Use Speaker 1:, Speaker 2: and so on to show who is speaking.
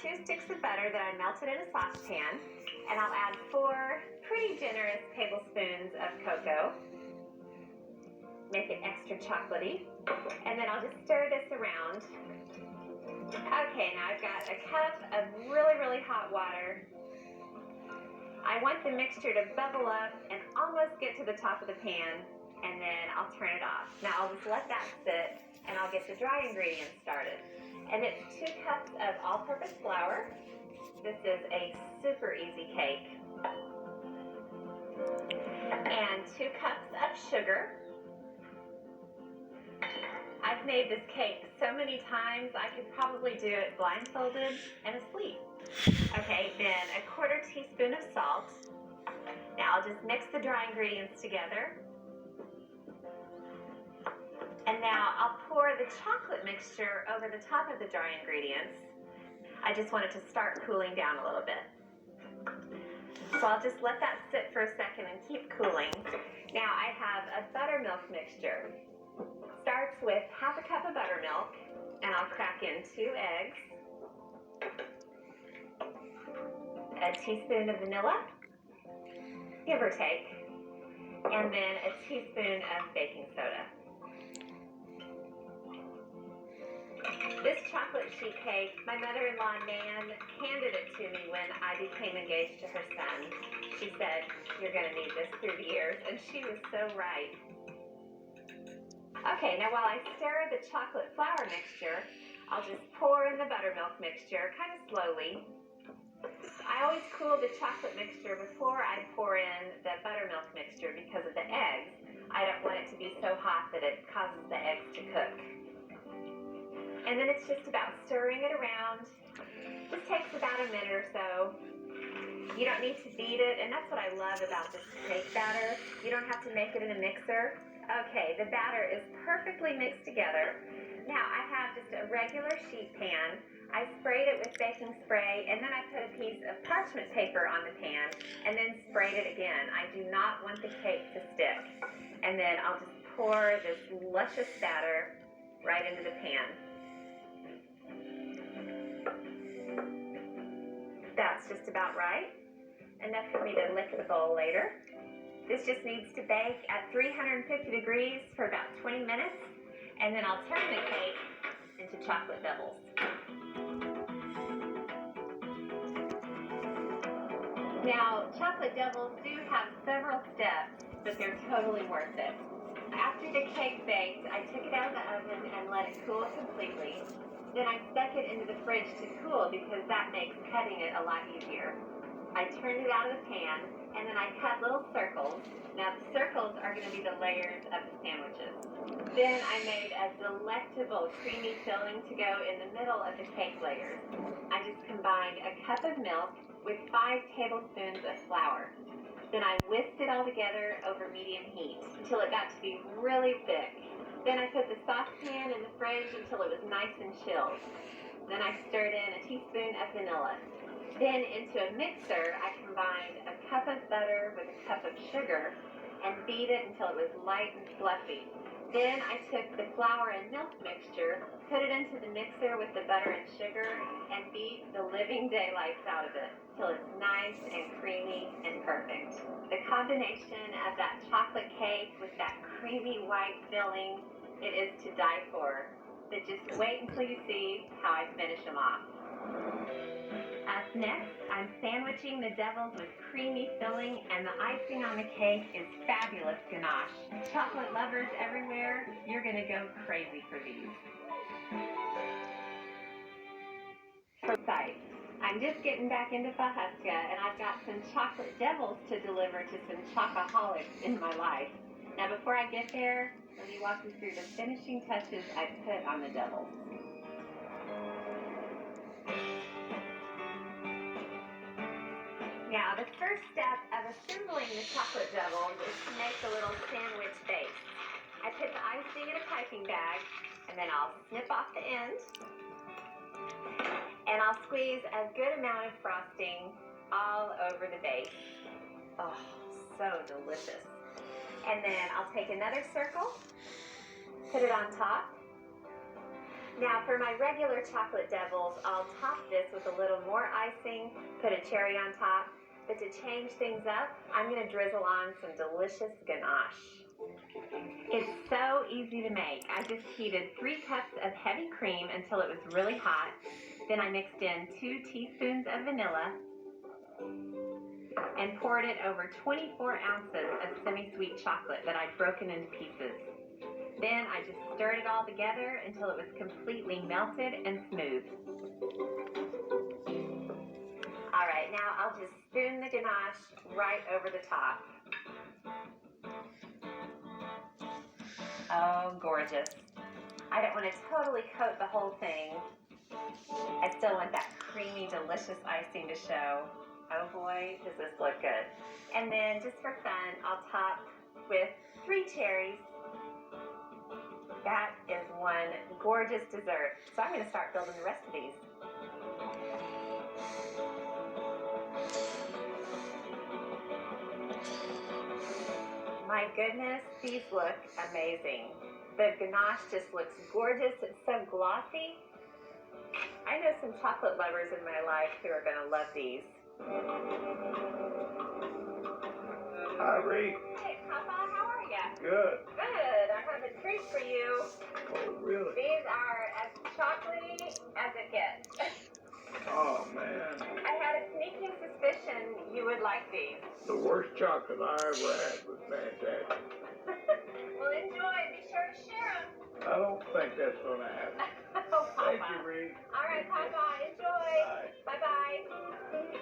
Speaker 1: 2 sticks of butter that I melted in a saucepan, and I'll add 4 pretty generous tablespoons of cocoa. Make it extra chocolatey. And then I'll just stir this around. Okay, now I've got a cup of really, really hot water. I want the mixture to bubble up and almost get to the top of the pan, and then I'll turn it off. Now I'll just let that sit, and I'll get the dry ingredients started. And it's 2 cups of all-purpose flour. This is a super easy cake. And 2 cups of sugar. I've made this cake so many times, I could probably do it blindfolded and asleep. Okay, then a 1/4 teaspoon of salt. Now I'll just mix the dry ingredients together. And now I'll pour the chocolate mixture over the top of the dry ingredients. I just want it to start cooling down a little bit. So I'll just let that sit for a second and keep cooling. Now I have a buttermilk mixture. Starts with 1/2 cup of buttermilk, and I'll crack in 2 eggs, a teaspoon of vanilla, give or take, and then a teaspoon of baking soda. This chocolate sheet cake, my mother-in-law Nan handed it to me when I became engaged to her son. She said, "You're going to need this through the years," and she was so right. Okay, now while I stir the chocolate flour mixture, I'll just pour in the buttermilk mixture kind of slowly. I always cool the chocolate mixture before I pour in the buttermilk mixture because of the eggs. I don't want it to be so hot that it causes the eggs to cook. And then it's just about stirring it around. Just takes about a minute or so. You don't need to beat it, and that's what I love about this cake batter. You don't have to make it in a mixer. Okay, the batter is perfectly mixed together. Now I have just a regular sheet pan. I sprayed it with baking spray, and then I put a piece of parchment paper on the pan, and then sprayed it again. I do not want the cake to stick. And then I'll just pour this luscious batter right into the pan. That's just about right. Enough for me to lick the bowl later. This just needs to bake at 350 degrees for about 20 minutes, and then I'll turn the cake into chocolate devils. Now, chocolate devils do have several steps, but they're totally worth it. After the cake baked, I took it out of the oven and let it cool completely. Then I stuck it into the fridge to cool because that makes cutting it a lot easier. I turned it out of the pan, and then I cut little circles. Now the circles are going to be the layers of the sandwiches. Then I made a delectable creamy filling to go in the middle of the cake layers. I just combined a cup of milk with 5 tablespoons of flour. Then I whisked it all together over medium heat until it got to be really thick. Then I put the saucepan in the fridge until it was nice and chilled. Then I stirred in a teaspoon of vanilla. Then into a mixer, I combined a cup of butter with a cup of sugar and beat it until it was light and fluffy. Then I took the flour and milk mixture, put it into the mixer with the butter and sugar, and beat the living daylights out of it till it's nice and creamy and perfect. The combination of that chocolate cake with that creamy white filling, it is to die for. But just wait until you see how I finish them off. Up next, I'm sandwiching the devils with creamy filling, and the icing on the cake is fabulous ganache. Chocolate lovers everywhere, you're going to go crazy for these. For sight, I'm just getting back into Pawhuska, and I've got some chocolate devils to deliver to some chocoholics in my life. Now before I get there, let me walk you through the finishing touches I put on the devils. Now, the first step of assembling the chocolate devils is to make the little sandwich base. I put the icing in a piping bag, and then I'll snip off the end, and I'll squeeze a good amount of frosting all over the base. Oh, so delicious. And then I'll take another circle, put it on top, Now for my regular chocolate devils, I'll top this with a little more icing, put a cherry on top. But to change things up, I'm gonna drizzle on some delicious ganache. It's so easy to make. I just heated 3 cups of heavy cream until it was really hot. Then I mixed in 2 teaspoons of vanilla and poured it over 24 ounces of semi-sweet chocolate that I'd broken into pieces. Then I just stirred it all together until it was completely melted and smooth. All right, now I'll just spoon the ganache right over the top. Oh, gorgeous. I don't want to totally coat the whole thing. I still want that creamy, delicious icing to show. Oh boy, does this look good. And then just for fun, I'll top with 3 cherries. That is one gorgeous dessert. So I'm going to start building the rest of these. My goodness, these look amazing. The ganache just looks gorgeous. It's so glossy. I know some chocolate lovers in my life who are going to love these.
Speaker 2: Hi, Ree.
Speaker 1: Hey, Papa, how are you?
Speaker 2: Good.
Speaker 1: Good. I have a treat for you.
Speaker 2: Oh, really?
Speaker 1: These are as chocolatey as it gets.
Speaker 2: Oh, man.
Speaker 1: I had a sneaking suspicion you would like these.
Speaker 2: The worst chocolate I ever had was fantastic.
Speaker 1: Well, enjoy. Be sure to share them.
Speaker 2: I don't think that's going to happen.
Speaker 1: Oh, Papa.
Speaker 2: Thank you, Ree.
Speaker 1: All right, Papa. Enjoy.
Speaker 2: Bye.
Speaker 1: Bye-bye.